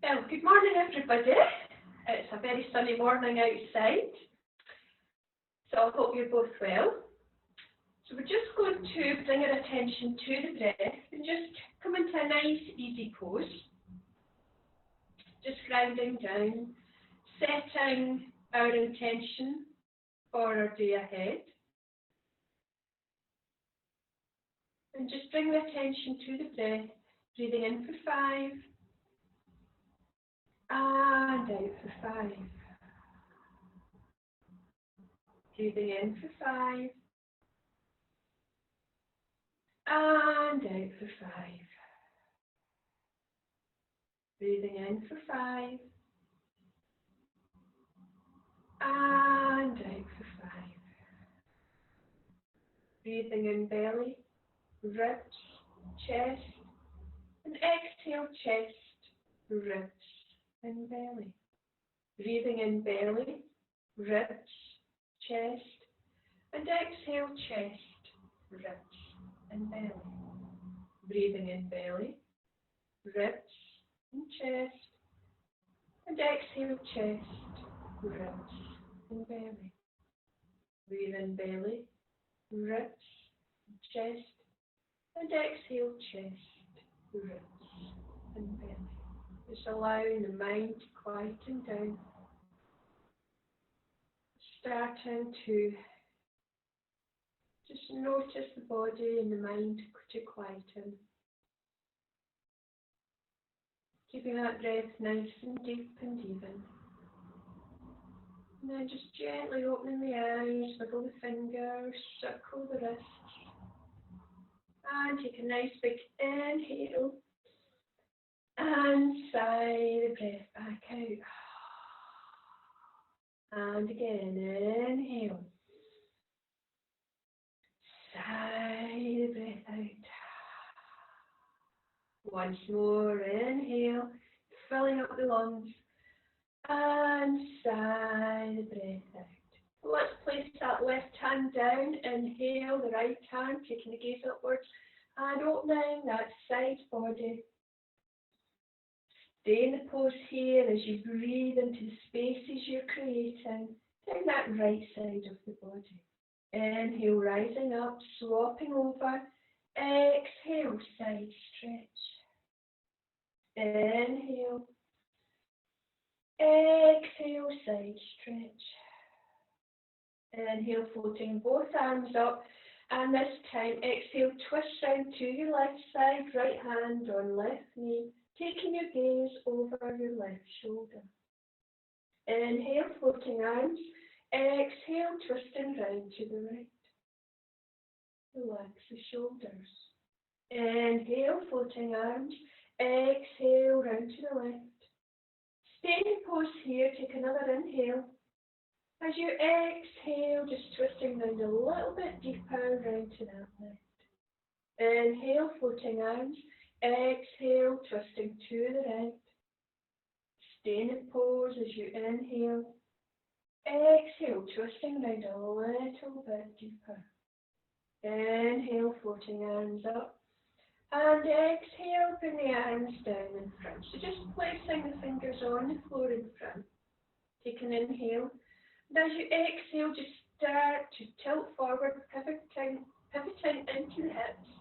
Well, good morning everybody. It's a very sunny morning outside, so I hope you're both well. So we're just going to bring our attention to the breath and just come into a nice easy pose. Just grounding down, setting our intention for our day ahead. And just bring the attention to the breath, breathing in for 5. And out for 5. Breathing in for 5. And out for 5. Breathing in for 5. And out for 5. Breathing in belly, ribs, chest. And exhale chest, ribs. And belly. Breathing in belly, ribs, chest, and exhale chest, ribs, and belly. Breathing in belly, ribs, and chest, and exhale chest, ribs, and belly. Breathe in belly, ribs, chest, and exhale chest, ribs, and belly. Just allowing the mind to quieten down. Starting to just notice the body and the mind to quieten. Keeping that breath nice and deep and even. And then just gently opening the eyes, wiggle the fingers, circle the wrists. And take a nice big inhale. And sigh the breath back out. And again, inhale. Sigh the breath out. Once more, inhale, filling up the lungs. And sigh the breath out. Let's place that left hand down. Inhale the right hand, taking the gaze upwards and opening that side body. Stay in the pose here as you breathe into the spaces you're creating down that right side of the body. Inhale, rising up, swapping over. Exhale, side stretch. Inhale. Exhale, side stretch. Inhale, floating both arms up. And this time, exhale, twist round to your left side, right hand on left knee. Taking your gaze over your left shoulder. Inhale, floating arms. Exhale, twisting round to the right. Relax the shoulders. Inhale, floating arms. Exhale, round to the left. Stay in pose here. Take another inhale. As you exhale, just twisting round a little bit deeper round to that left. Inhale, floating arms. Exhale, twisting to the right. Stay in pose as you inhale. Exhale, twisting round a little bit deeper. Inhale, floating arms up. And exhale, bring the arms down in front. So just placing the fingers on the floor in front. Take an inhale. And as you exhale, just start to tilt forward, pivoting into the hips.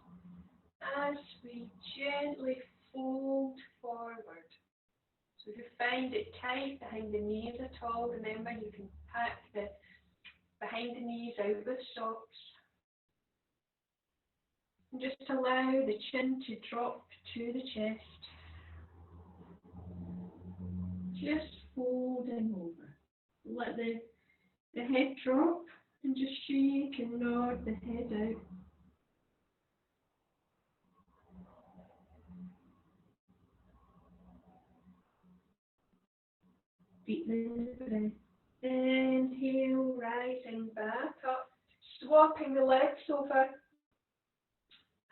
As we gently fold forward. So if you find it tight behind the knees at all, remember you can pack the behind the knees out with socks. And just allow the chin to drop to the chest. Just folding over. Let the head drop and just shake and nod the head out. Deepening the breath. Inhale, rising back up, swapping the legs over,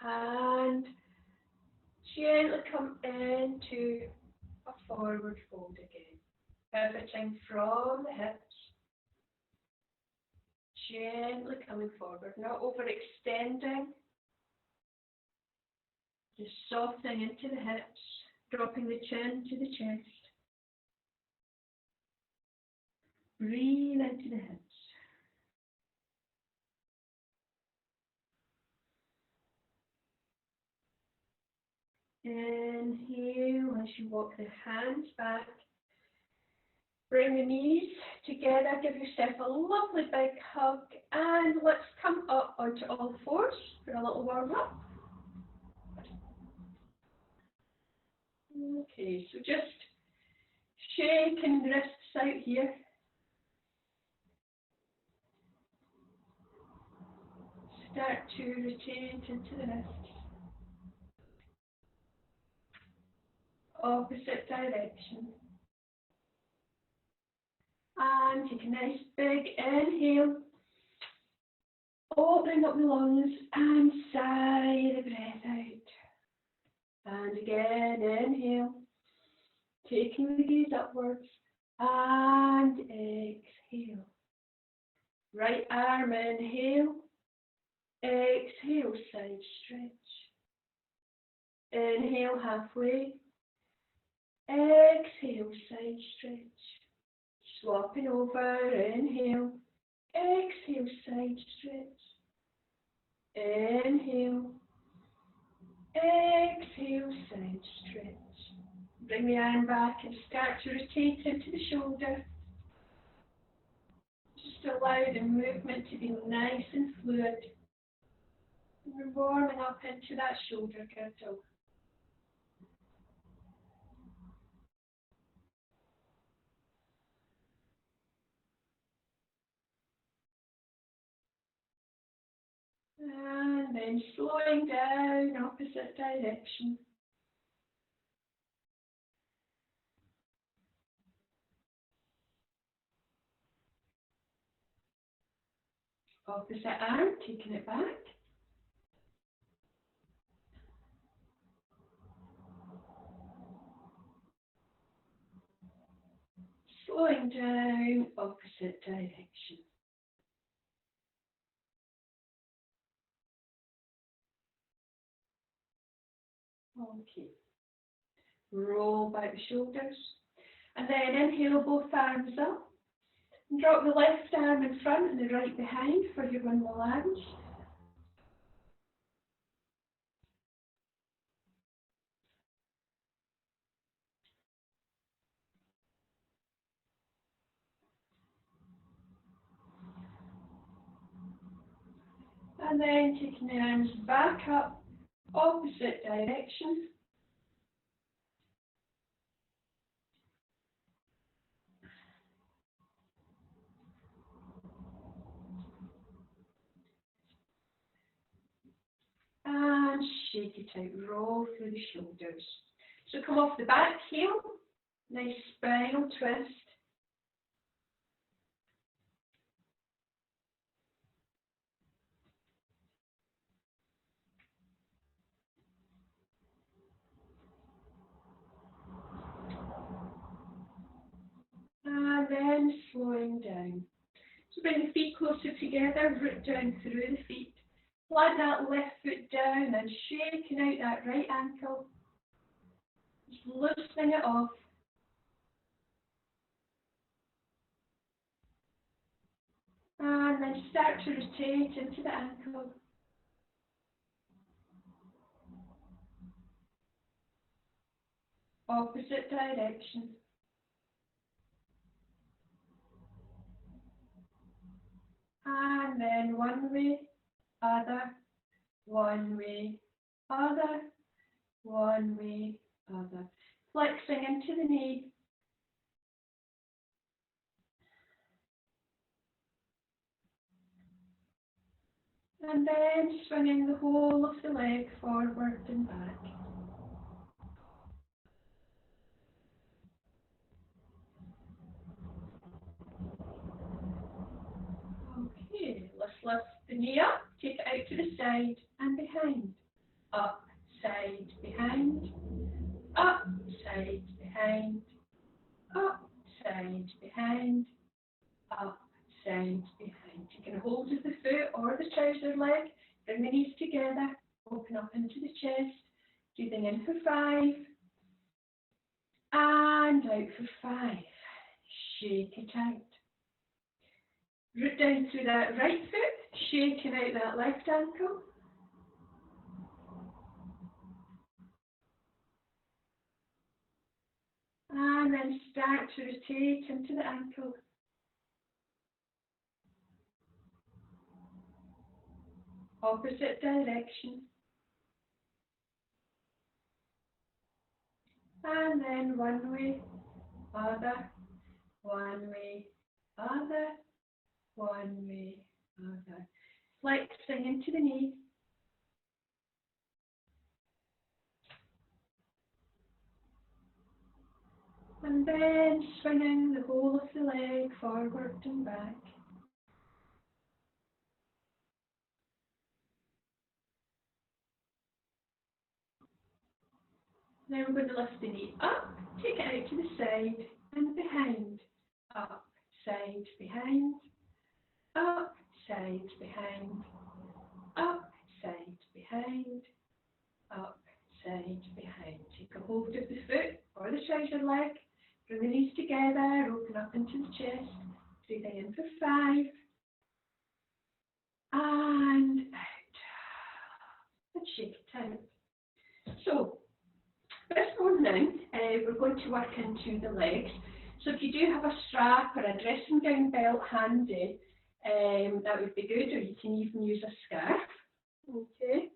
and gently come into a forward fold again, pivoting from the hips, gently coming forward, not overextending, just softening into the hips, dropping the chin to the chest. Breathe into the hips. Inhale as you walk the hands back. Bring the knees together, give yourself a lovely big hug, and let's come up onto all fours for a little warm up. Okay, so just shaking the wrists out here. Start to rotate into the wrists. Opposite direction. And take a nice big inhale. Opening up the lungs and sigh the breath out. And again, inhale. Taking the gaze upwards. And exhale. Right arm inhale. Exhale, side stretch. Inhale halfway. Exhale, side stretch. Swapping over, inhale. Exhale, side stretch. Inhale. Exhale, side stretch. Bring the arm back and start to rotate into the shoulder. Just allow the movement to be nice and fluid. We're warming up into that shoulder girdle. And then slowing down, opposite direction. Opposite arm, taking it back. Slowing down, opposite direction. Okay. Roll back the shoulders. And then inhale both arms up. And drop the left arm in front and the right behind for your windmill arms. And then taking the arms back up, opposite direction. And shake it out, roll through the shoulders. So come off the back heel, nice spinal twist. And then slowing down. So bring the feet closer together, root down through the feet. Plant that left foot down and shaking out that right ankle. Just loosening it off. And then start to rotate into the ankle. Opposite direction. And then one way, other, one way, other, one way, other. Flexing into the knee. And then swinging the whole of the leg forward and back. Okay, let's lift the knee up, take it out to the side and behind. Up, side, behind. Up, side, behind. Up, side, behind. Up, side, behind. Taking a hold of the foot or the trouser leg. Bring the knees together. Open up into the chest. Breathing in for 5. and out for 5. Shake it out. Root down through that right foot, shaking out that left ankle. And then start to rotate into the ankle. Opposite direction. And then one way, other, one way, other, one way, other. Flexing into the knee. And then swinging the whole of the leg forward and back. Then we're going to lift the knee up, take it out to the side and behind. Up, side, behind. Up, side, behind. Up, side, behind. Up, side, behind. Take a hold of the foot or the trouser leg. Bring the knees together, open up into the chest. Breathing in for 5. And out. And shake it out. So, this morning, we're going to work into the legs. So if you do have a strap or a dressing gown belt handy, that would be good, or you can even use a scarf. Okay.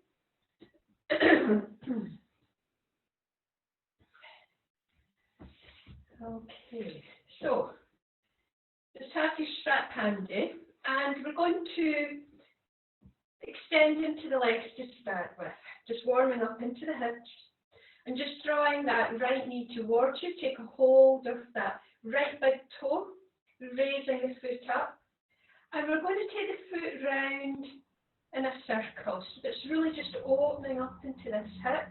Okay, so just have your strap handy, and we're going to extend into the legs to start with, just warming up into the hips. And just drawing that right knee towards you, take a hold of that right big toe, raising the foot up. And we're going to take the foot round in a circle. So it's really just opening up into this hip.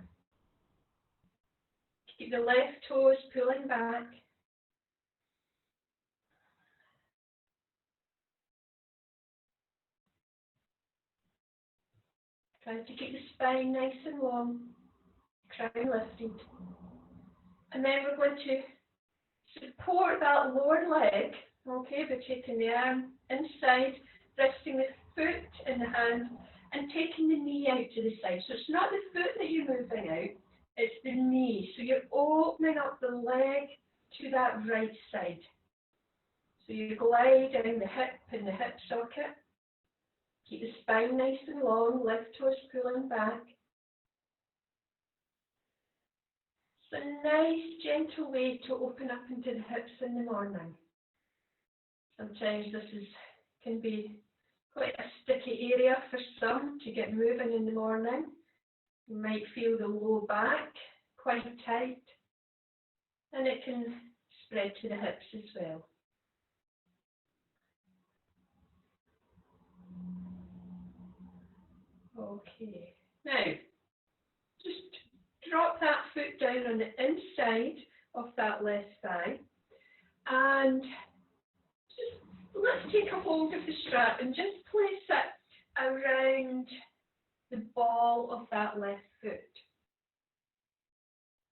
Keep the left toes pulling back. Trying to keep the spine nice and long. Crown lifted. And then we're going to support that lower leg, okay, by taking the arm inside, resting the foot in the hand, and taking the knee out to the side. So it's not the foot that you're moving out, it's the knee. So you're opening up the leg to that right side. So you glide in the hip in the hip socket. Keep the spine nice and long, left toes pulling back. It's a nice, gentle way to open up into the hips in the morning. Sometimes this can be quite a sticky area for some to get moving in the morning. You might feel the low back quite tight, and it can spread to the hips as well. Okay, now just drop that foot down on the inside of that left thigh, and just let's take a hold of the strap and just place it around the ball of that left foot.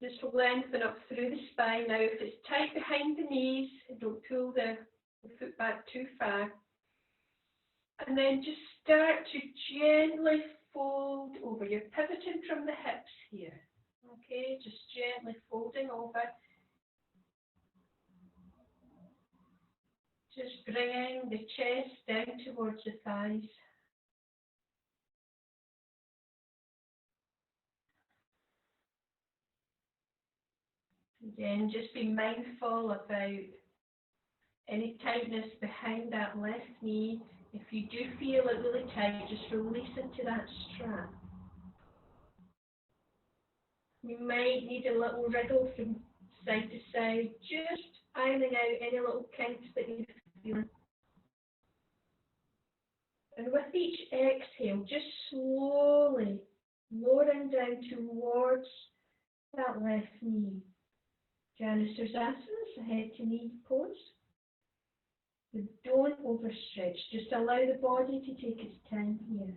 Just lengthen up through the spine. Now if it's tight behind the knees, don't pull the foot back too far. And then just start to gently fold over. You're pivoting from the hips here. Okay, just gently folding over. Just bringing the chest down towards the thighs. Again, just be mindful about any tightness behind that left knee. If you do feel it really tight, just release into that strap. You might need a little wriggle from side to side, just ironing out any little kinks that you're feeling. And with each exhale, just slowly lowering down towards that left knee. Janusarsasana, head to knee pose. But don't overstretch, just allow the body to take its time here.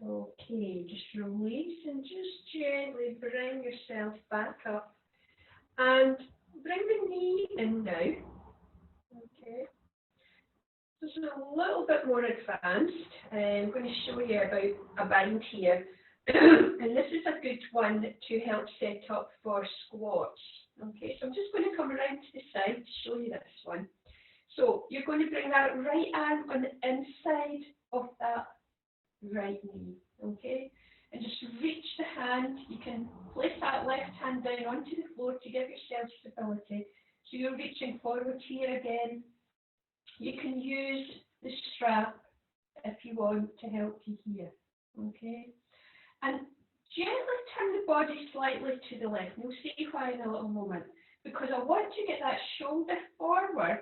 Okay, just release and just gently bring yourself back up. And bring the knee in now. Okay. This is a little bit more advanced. I'm going to show you about a bind here. And this is a good one to help set up for squats. Okay, so I'm just going to come around to the side to show you this one. So you're going to bring that right arm on the inside of that right knee. Okay, and just reach the hand. You can place that left hand down onto the floor to give yourself stability. So you're reaching forward here again. You can use the strap if you want to help you here. Okay, and gently turn the body slightly to the left. We'll see why in a little moment. Because I want to get that shoulder forward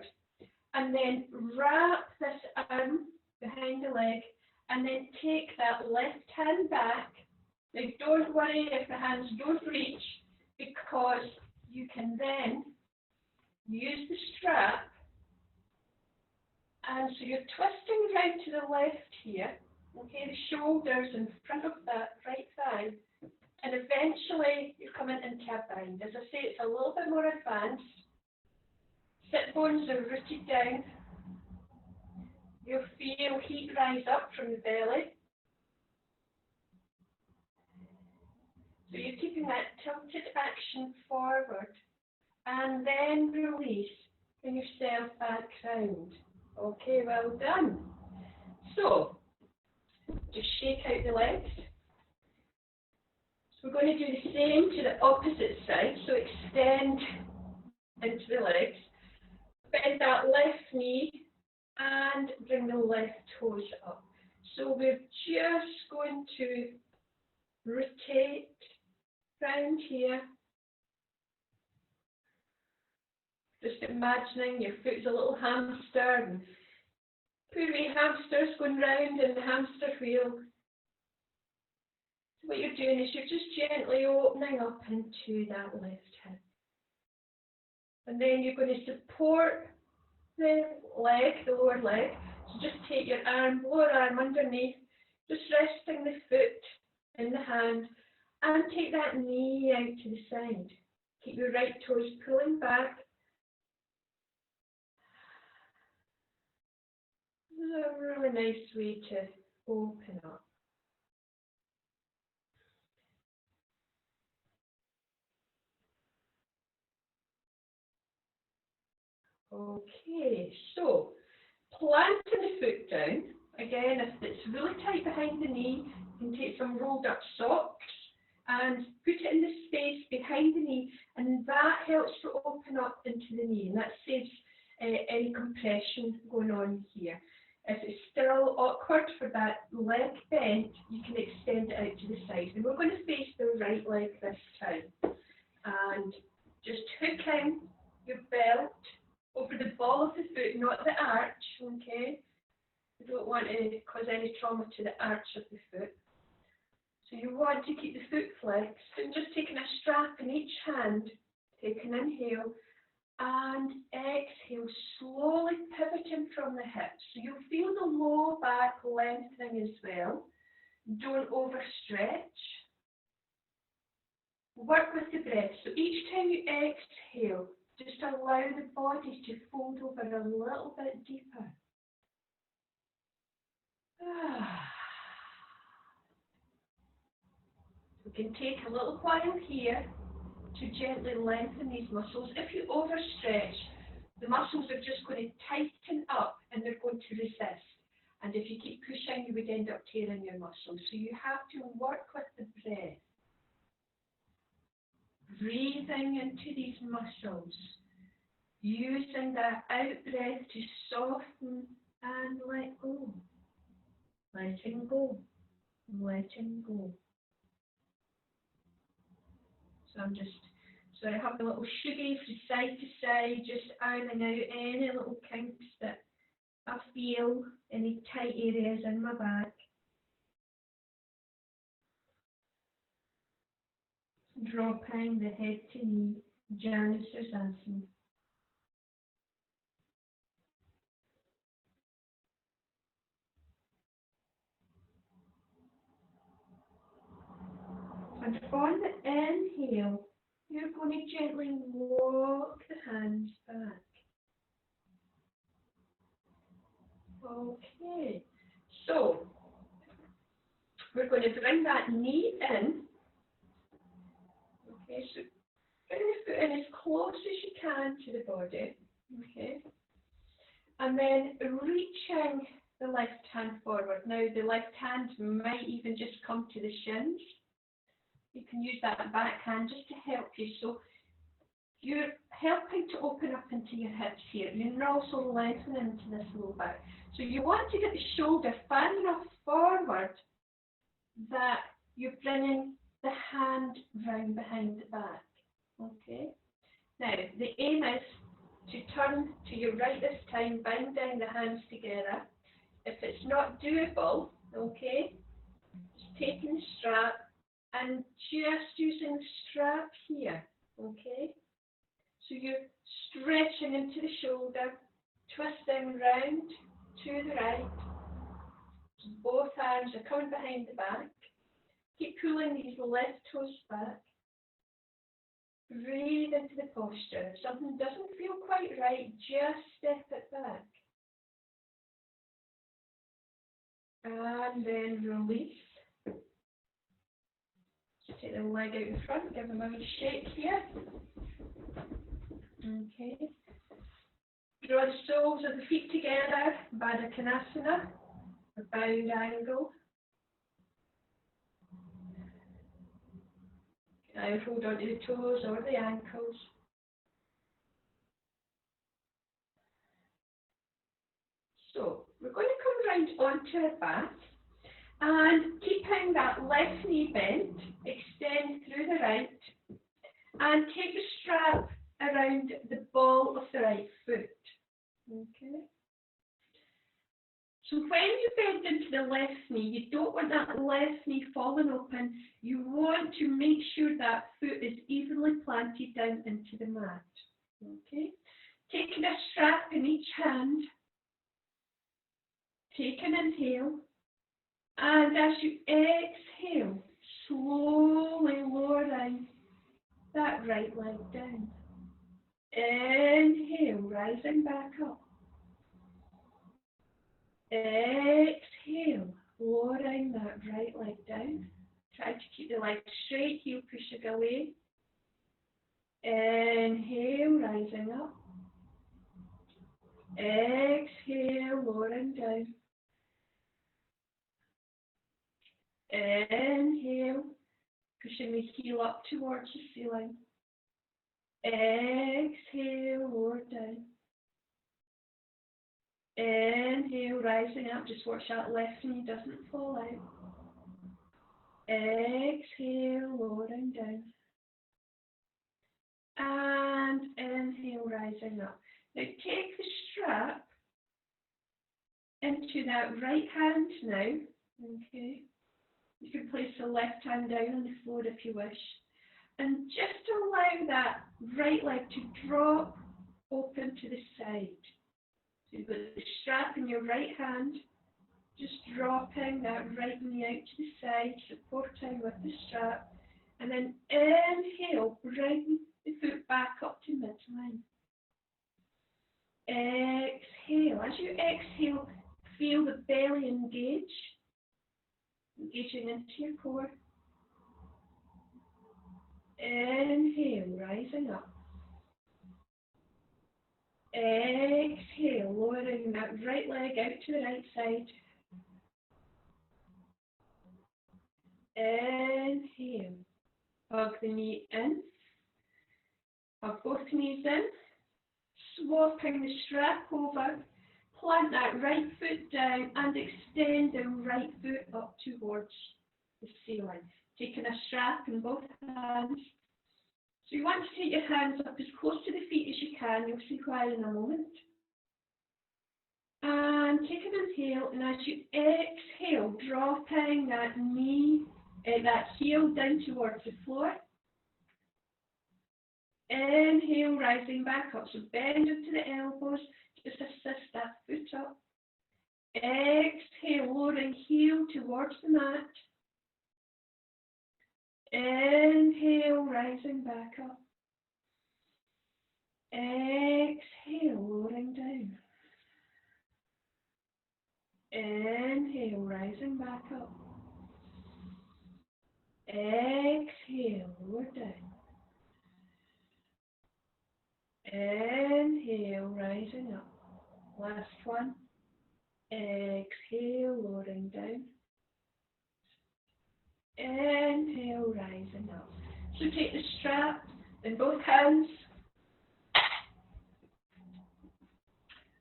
and then wrap this arm behind the leg and then take that left hand back. Now don't worry if the hands don't reach, because you can then use the strap, and so you're twisting round to the left here, okay, the shoulders in front of that right thigh, and eventually you're coming into a bind. As I say, it's a little bit more advanced. Sit bones are rooted down. You'll feel heat rise up from the belly. So you're keeping that tilted action forward and then release. Bring yourself back round. Okay, well done. So, just shake out the legs. So we're going to do the same to the opposite side. So extend into the legs. Bend that left knee and bring the left toes up. So we're just going to rotate round here. Just imagining your foot's a little hamster and poor wee hamster's going round in the hamster wheel. So what you're doing is you're just gently opening up into that left hip. And then you're going to support the leg, the lower leg. So just take your arm, lower arm underneath, just resting the foot in the hand, and take that knee out to the side. Keep your right toes pulling back. This is a really nice way to open up. Okay, so planting the foot down. Again, if it's really tight behind the knee, you can take some rolled up socks and put it in the space behind the knee, and that helps to open up into the knee, and that saves any compression going on here. If it's still awkward for that leg bent, you can extend it out to the side. And we're going to face the right leg this time. And just hook in your belt over the ball of the foot, not the arch, okay? You don't want to cause any trauma to the arch of the foot. So you want to keep the foot flexed and just taking a strap in each hand, take an inhale and exhale, slowly pivoting from the hips. So you'll feel the low back lengthening as well. Don't overstretch. Work with the breath. So each time you exhale, just allow the body to fold over a little bit deeper. We can take a little while here to gently lengthen these muscles. If you overstretch, the muscles are just going to tighten up and they're going to resist. And if you keep pushing, you would end up tearing your muscles. So you have to work with the breath. Breathing into these muscles. Using that out breath to soften and let go. Letting go. Letting go. So I have a little shoogie from side to side, just ironing out any little kinks that I feel, any tight areas in my back. Dropping the head to knee, Janusasana. And on the inhale, you're going to gently walk the hands back. Okay, so we're going to bring that knee in. Okay, so bring the foot in as close as you can to the body. Okay, and then reaching the left hand forward. Now the left hand might even just come to the shins. You can use that back hand just to help you. So you're helping to open up into your hips here. You're also lengthening into this low back. So you want to get the shoulder far enough forward that you're bringing the hand round behind the back. Okay. Now the aim is to turn to your right this time, binding the hands together. If it's not doable, okay, just taking the strap and just using the strap here, okay? So you're stretching into the shoulder, twisting round to the right. Both arms are coming behind the back. Keep pulling these left toes back. Breathe into the posture. If something doesn't feel quite right, just step it back. And then release. Just take the leg out in front, give them a wee shake here. Okay. Draw the soles of the feet together, Baddha Konasana, a bowed angle. Now hold on to the toes or the ankles. So we're going to come round onto our back and keeping that left knee bent, extend through the right and take the strap around the ball of the right foot. Okay. So when you bend into the left knee, you don't want that left knee falling open. You want to make sure that foot is evenly planted down into the mat. Okay. Taking a strap in each hand. Take an inhale. And as you exhale, slowly lowering that right leg down. Inhale, rising back up. Exhale, lowering that right leg down. Try to keep the leg straight, heel pushing away. Inhale, rising up. Exhale, lowering down. Inhale, pushing the heel up towards the ceiling. Exhale, lower down. Inhale, rising up. Just watch that left knee doesn't fall out. Exhale, lowering down. And inhale, rising up. Now take the strap into that right hand now. Okay. You can place the left hand down on the floor if you wish. And just allow that right leg to drop open to the side. So you've got the strap in your right hand, just dropping that right knee out to the side, supporting with the strap. And then inhale, bring the foot back up to midline. Exhale. As you exhale, feel the belly engage, engaging into your core. Inhale, rising up. Exhale, lowering that right leg out to the right side. Inhale, hug the knee in, hug both knees in, swapping the strap over, plant that right foot down and extend the right foot up towards the ceiling. Taking a strap in both hands. So you want to take your hands up as close to the feet as you can. You'll see why in a moment. And take an inhale, and as you exhale, dropping that knee, that heel down towards the floor. Inhale, rising back up. So bend into the elbows, just assist that foot up. Exhale, lowering heel towards the mat. Inhale, rising back up. Exhale, lowering down. Inhale, rising back up. Exhale, lower down. Inhale, rising up. Last one. Exhale, lowering down. Inhale, rising up. So take the strap in both hands.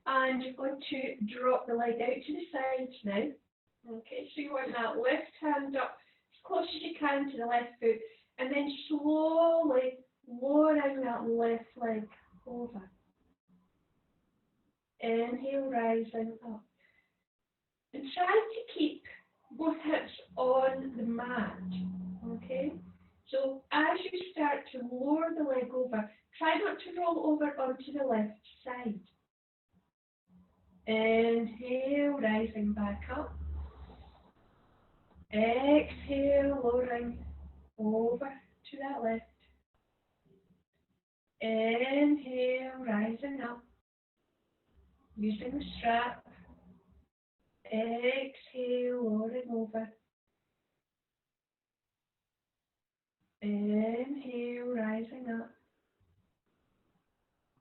And you're going to drop the leg out to the sides now. Okay, so you want that left hand up as close as you can to the left foot. And then slowly lowering that left leg over. Inhale, rising up. And try to keep both hips on the mat. Okay? So as you start to lower the leg over, try not to roll over onto the left side. Inhale, rising back up. Exhale, lowering over to that left. Inhale, rising up. Using the strap. Exhale, lowering over. Inhale, rising up.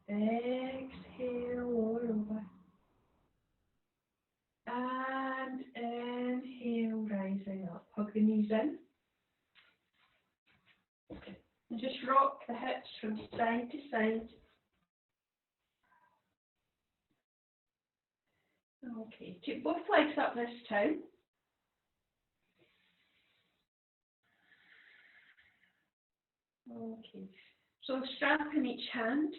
Exhale, lower over. And inhale, rising up. Hug the knees in. And just rock the hips from side to side. Okay, take both legs up this time. Okay, so strap in each hand.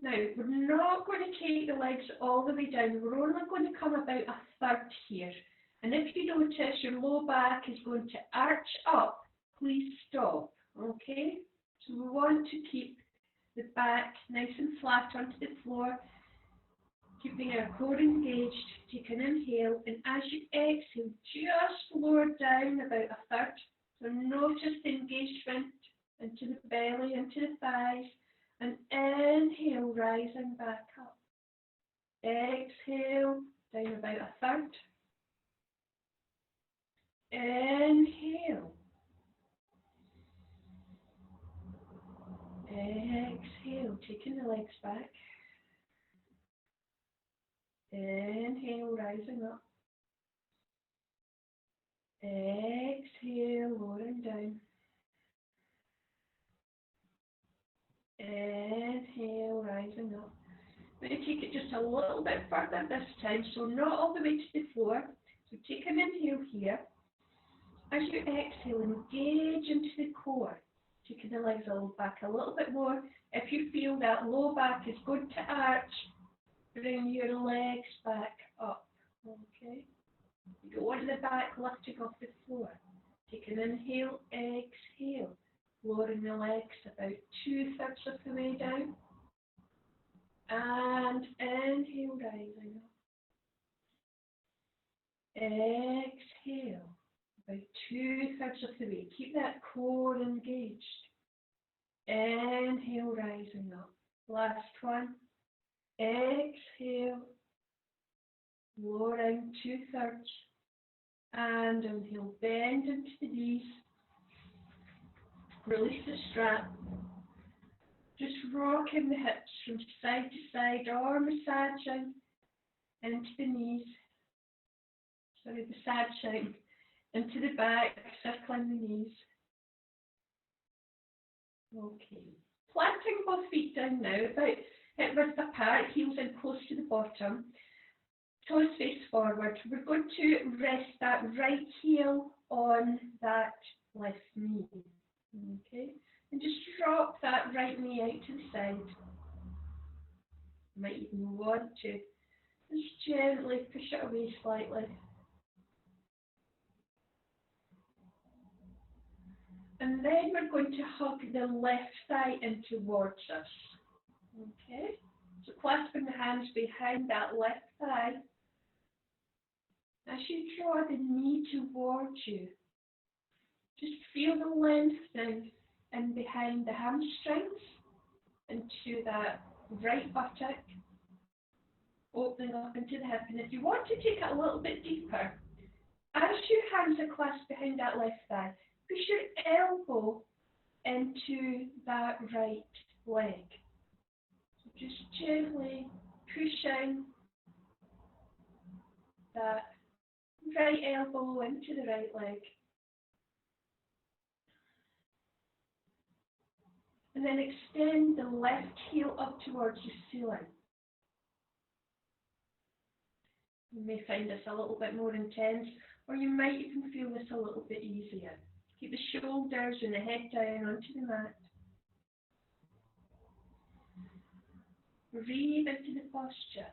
Now, we're not going to take the legs all the way down. We're only going to come about a third here. And if you notice your low back is going to arch up, please stop. Okay? So we want to keep the back nice and flat onto the floor, keeping our core engaged. Take an inhale, and as you exhale, just lower down about a third. So notice the engagement into the belly, into the thighs. And inhale, rising back up. Exhale, down about a third. Inhale. Exhale, taking the legs back. Inhale, rising up. Exhale, lowering down. Inhale, rising up. I'm going to take it just a little bit further this time, so not all the way to the floor. So take an inhale here. As you exhale, engage into the core. Taking the legs all back a little bit more. If you feel that low back is going to arch, bring your legs back up. Okay? You don't want the back lifting off the floor. Take an inhale, exhale. Lowering the legs about 2/3 of the way down. And inhale, rising up. Exhale, about 2/3 of the way. Keep that core engaged. Inhale, rising up. Last one. Exhale, lowering 2/3. And inhale, bend into the knees. Release the strap. Just rocking the hips from side to side or massaging into the knees. Massaging into the back, circling the knees. Okay. Planting both feet down now, about hip width apart, heels in close to the bottom. Toes face forward. We're going to rest that right heel on that left knee. Okay, and just drop that right knee out to the side. You might even want to just gently push it away slightly. And then we're going to hug the left thigh in towards us. Okay, so clasping the hands behind that left thigh. As you draw the knee towards you, Just feel the lengthening in behind the hamstrings into that right buttock, opening up into the hip. And if you want to take it a little bit deeper, as your hands are clasped behind that left thigh, push your elbow into that right leg. So just gently pushing that right elbow into the right leg. And then extend the left heel up towards the ceiling. You may find this a little bit more intense, or you might even feel this a little bit easier. Keep the shoulders and the head down onto the mat. Breathe into the posture.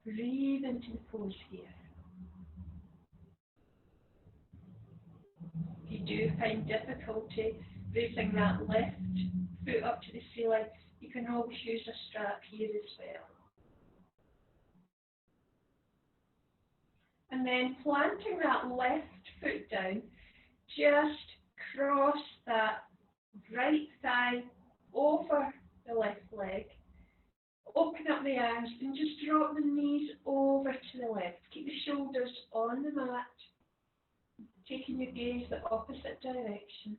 Breathe into the pose here. If you do find difficulty raising that left foot up to the ceiling, you can always use a strap here as well. And then planting that left foot down, just cross that right thigh over the left leg. Open up the arms and just drop the knees over to the left. Keep the shoulders on the mat, taking your gaze the opposite direction.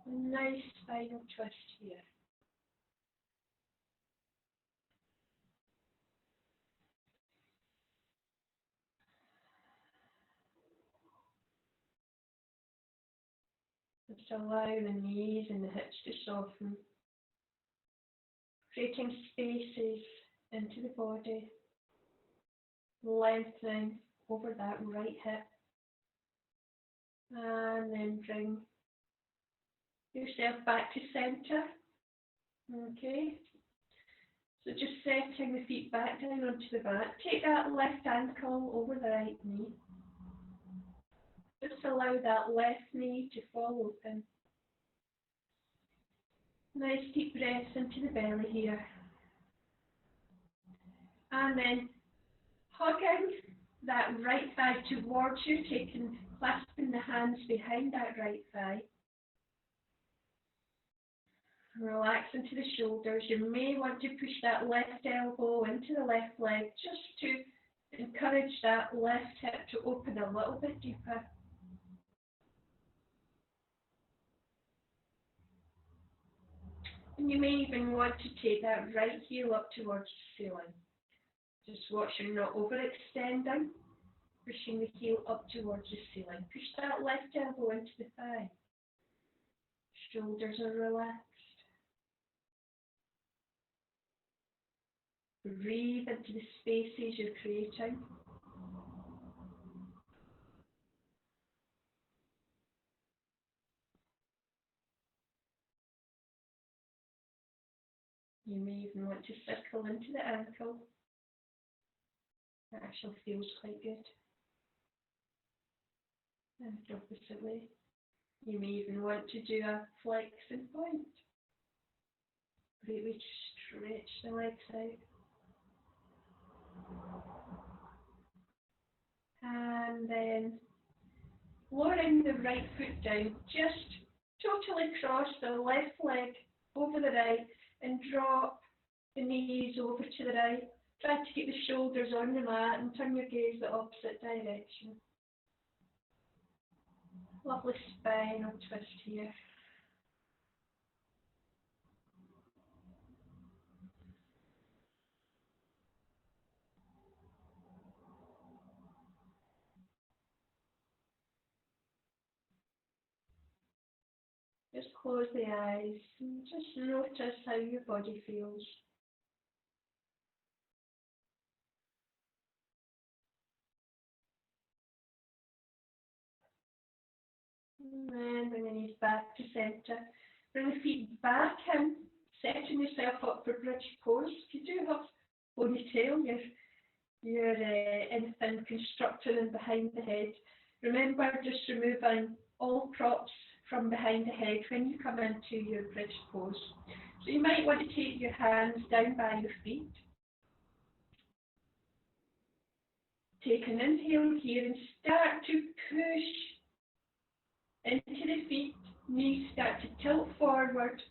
A nice spinal twist here. Just allow the knees and the hips to soften, creating spaces into the body, lengthening over that right hip, and then bring yourself back to center. Okay, so just setting the feet back down onto the mat. Take that left ankle over the right knee. Just allow that left knee to fall open. Nice deep breaths into the belly here. And then hugging that right thigh towards you, clasping the hands behind that right thigh. Relax into the shoulders. You may want to push that left elbow into the left leg just to encourage that left hip to open a little bit deeper. And you may even want to take that right heel up towards the ceiling. Just watch you're not overextending, pushing the heel up towards the ceiling. Push that left elbow into the thigh. Shoulders are relaxed. Breathe into the spaces you're creating. You may even want to circle into the ankle. That actually feels quite good. And opposite way. You may even want to do a flex and point. Great way to stretch the legs out. And then lowering the right foot down, just totally cross the left leg over the right and drop the knees over to the right. Try to keep the shoulders on the mat and turn your gaze the opposite direction. Lovely spinal twist here. Just close the eyes and just notice how your body feels. And then bring the knees back to center. Bring the feet back in, setting yourself up for bridge pose. If you do have ponytail, you're anything constructed and behind the head. Remember, just removing all props from behind the head when you come into your bridge pose. So you might want to take your hands down by your feet. Take an inhale here and start to push into the feet, knees start to tilt forward,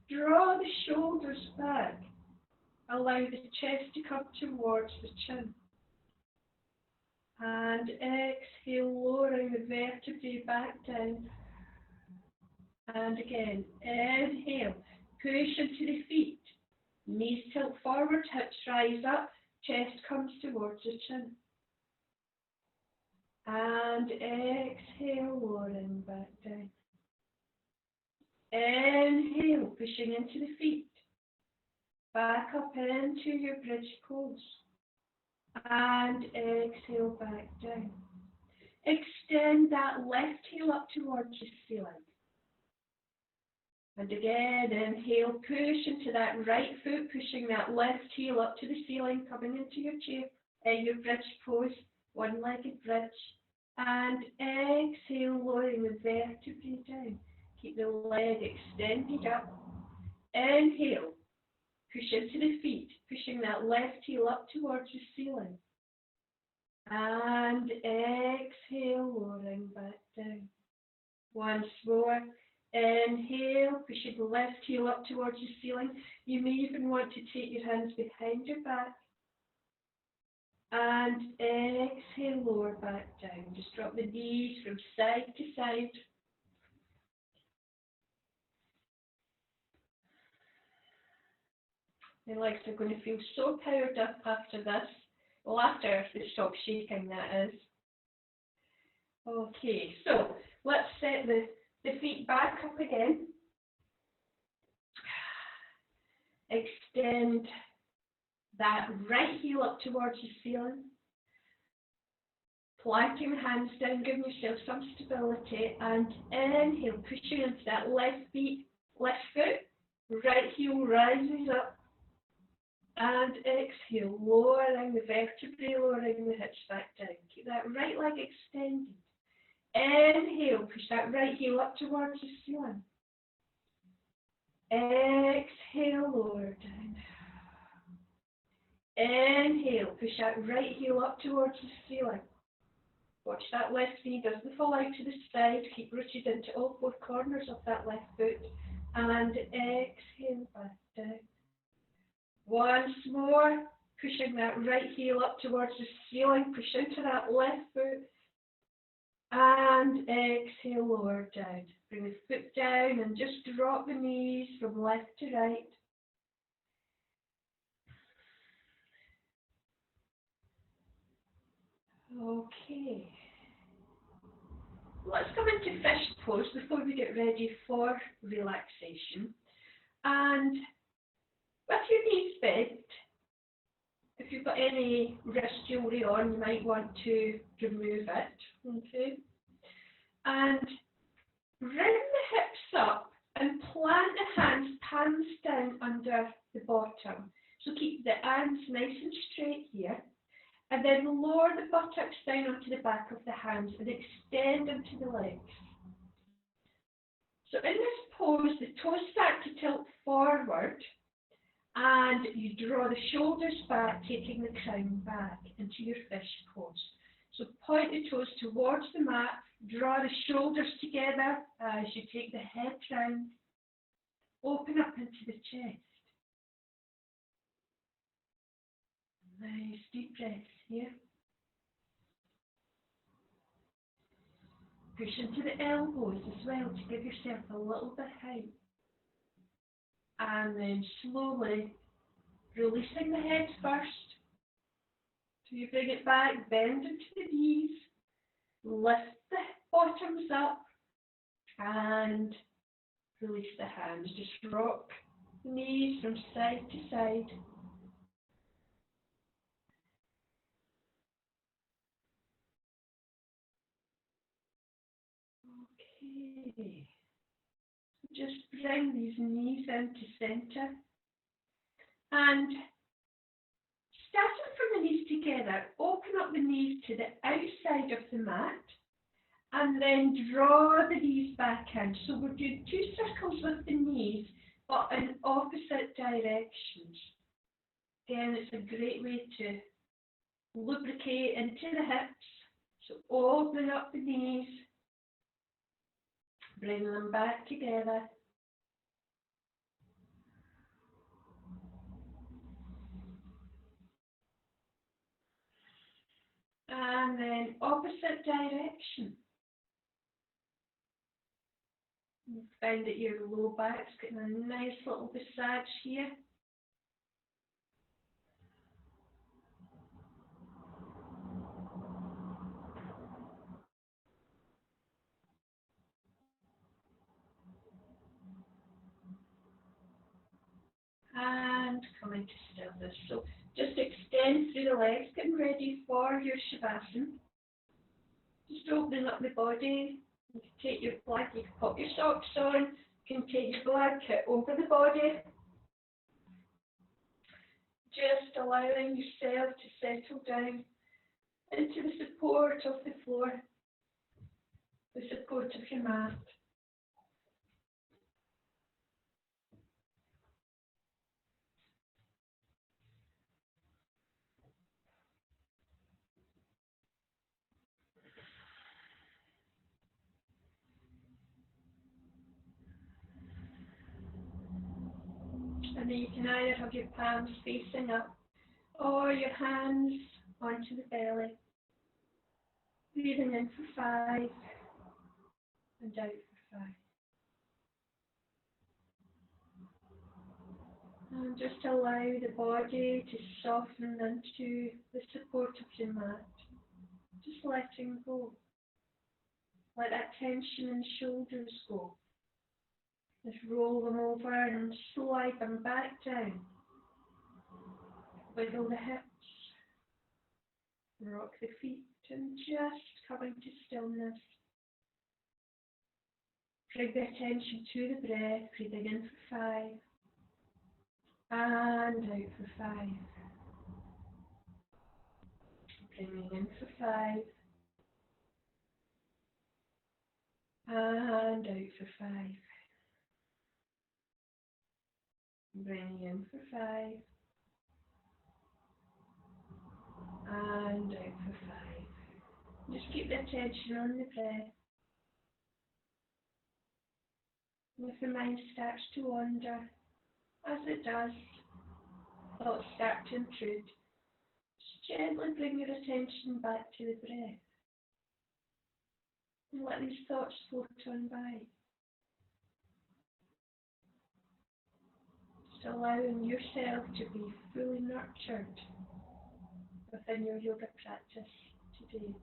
draw the shoulders back, allow the chest to come towards the chin. And exhale, lowering the vertebrae back down. And again, inhale, push into the feet, knees tilt forward, hips rise up, chest comes towards the chin. And exhale, lowering back down. Inhale, pushing into the feet. Back up into your bridge pose. And exhale, back down. Extend that left heel up towards the ceiling. And again, inhale, push into that right foot, pushing that left heel up to the ceiling, coming into your chair, your bridge pose, one-legged bridge. And exhale, lowering the vertebrae down. Keep the leg extended up. Inhale, push into the feet, pushing that left heel up towards the ceiling. And exhale, lowering back down. Once more. Inhale, pushing the left heel up towards the ceiling. You may even want to take your hands behind your back. And exhale, lower back down. Just drop the knees from side to side. The legs are going to feel so powered up after this. Well, after they stop shaking, that is. Okay, so let's set the feet back up again. Extend that right heel up towards the ceiling. Planting the hands down, giving yourself some stability. And inhale, pushing into that left foot. Right heel rises up. And exhale, lowering the vertebrae, lowering the hips back down. Keep that right leg extended. Inhale, push that right heel up towards the ceiling. Exhale, lower down. Inhale, push that right heel up towards the ceiling. Watch that left knee doesn't fall out to the side. Keep rooted into all four corners of that left foot. And exhale, back down. Once more, pushing that right heel up towards the ceiling. Push into that left foot. And exhale, lower down. Bring the foot down and just drop the knees from left to right. Okay. Let's come into fish pose before we get ready for relaxation. And with your knees bent, if you've got any wrist jewellery on, you might want to remove it. Okay. And bring the hips up and plant the hands down under the bottom. So keep the arms nice and straight here. And then lower the buttocks down onto the back of the hands and extend into the legs. So in this pose, the toes start to tilt forward and you draw the shoulders back, taking the crown back into your fish pose. So point the toes towards the mat, draw the shoulders together as you take the head round, open up into the chest. Nice deep breaths here. Push into the elbows as well to give yourself a little bit height. And then slowly releasing the head first. So you bring it back, bend into the knees, lift the bottoms up, and release the hands. Just rock the knees from side to side. Okay. Just bring these knees into center. And starting from the knees together, open up the knees to the outside of the mat. And then draw the knees back in. So we're doing 2 circles with the knees, but in opposite directions. Again, it's a great way to lubricate into the hips. So open up the knees. Bring them back together. And then opposite direction. You find that your low back's getting a nice little massage here. And coming to stillness. So just extend through the legs, getting ready for your Shavasana. Just opening up the body. You can take your blanket, you can pop your socks on, you can take your blanket over the body. Just allowing yourself to settle down into the support of the floor, the support of your mat. And then you can either have your palms facing up or your hands onto the belly. Breathing in for 5 and out for 5. And just allow the body to soften into the support of your mat. Just letting go. Let that tension in the shoulders go. Just roll them over and slide them back down. Wiggle the hips. Rock the feet and just coming to stillness. Bring the attention to the breath. Breathing in for 5. And out for 5. Bringing in for 5. And out for 5. Bringing in for 5. And out for 5. Just keep the attention on the breath. And if the mind starts to wander, as it does, thoughts start to intrude, just gently bring your attention back to the breath. And let these thoughts float on by. Just allowing yourself to be fully nurtured within your yoga practice today.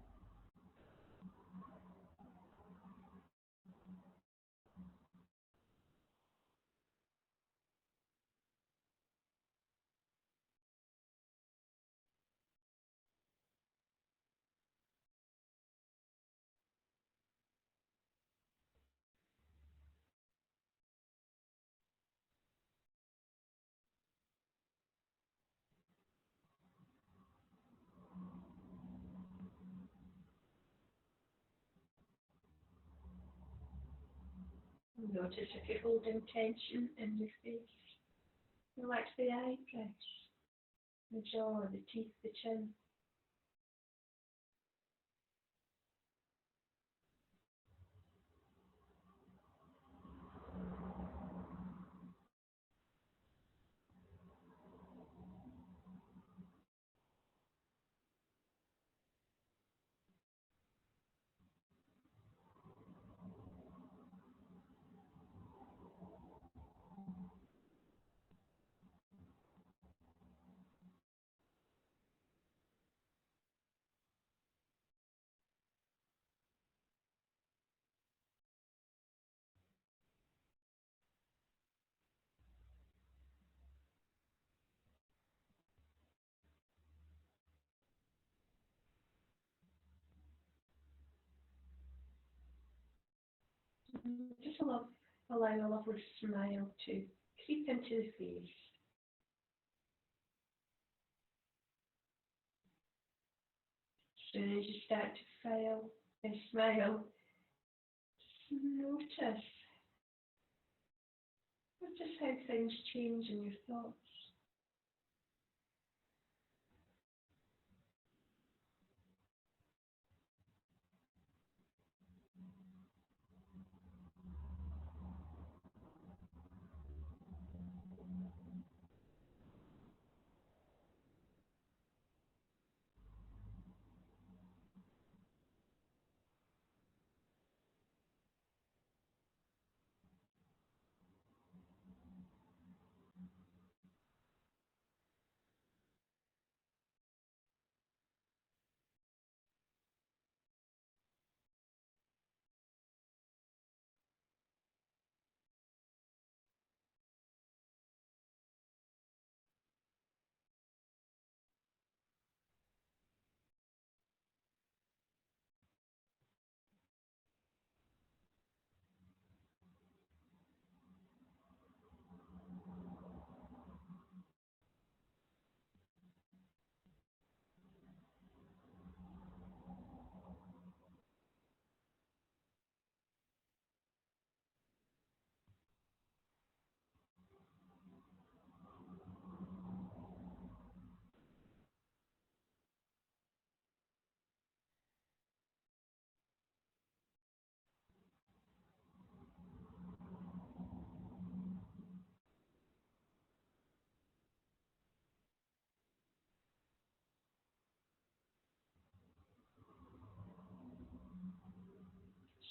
Notice if you're holding tension in your face. Relax the eyebrows, the jaw, the teeth, the chin. Just allow a lovely smile to creep into the face. As soon as you start to fail and smile, just notice just how things change in your thoughts.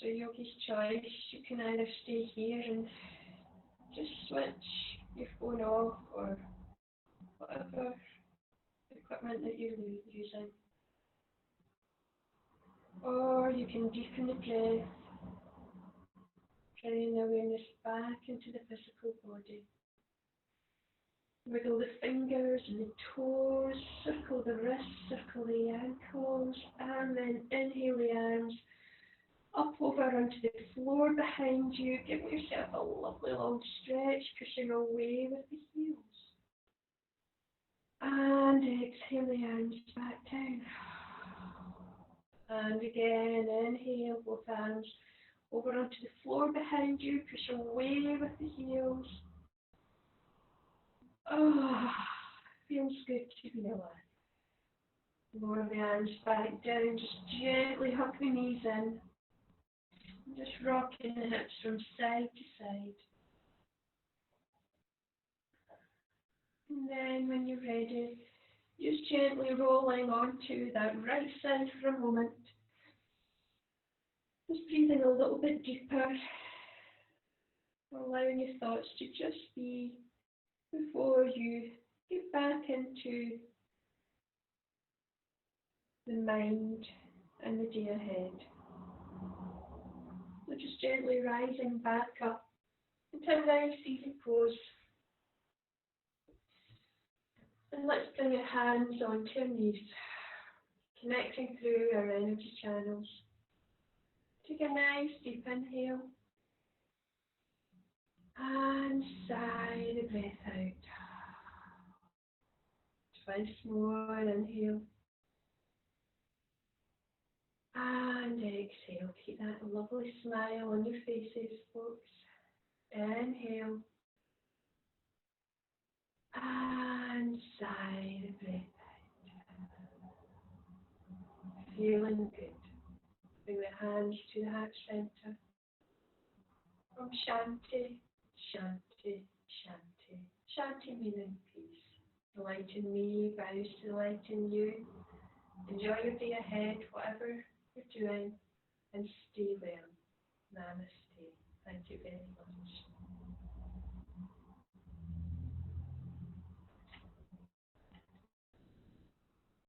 So yogi's choice, you can either stay here and just switch your phone off or whatever equipment that you're using. Or you can deepen the breath, bringing the awareness back into the physical body. Wiggle the fingers and the toes, circle the wrists, circle the ankles, and then inhale the arms up over onto the floor behind you. Give yourself a lovely long stretch, pushing away with the heels. And exhale the arms back down. And again, inhale both arms over onto the floor behind you, push away with the heels. Oh, feels good to be alive. Lower the arms back down, just gently hug the knees in. Just rocking the hips from side to side. And then when you're ready, just gently rolling onto that right side for a moment. Just breathing a little bit deeper. Allowing your thoughts to just be before you get back into the mind and the day ahead. So just gently rising back up into a nice easy pose. And let's bring your hands onto your knees, connecting through our energy channels. Take a nice deep inhale and sigh the breath out. Twice more, inhale and exhale. Keep that lovely smile on your faces, folks. Inhale and sigh the breath out. Feeling good. Bring the hands to the heart center. From Shanti, Shanti, Shanti. Shanti meaning peace. The light in me bows to the light in you. Enjoy your day ahead, whatever you're doing, and stay well. Namaste. Thank you very much.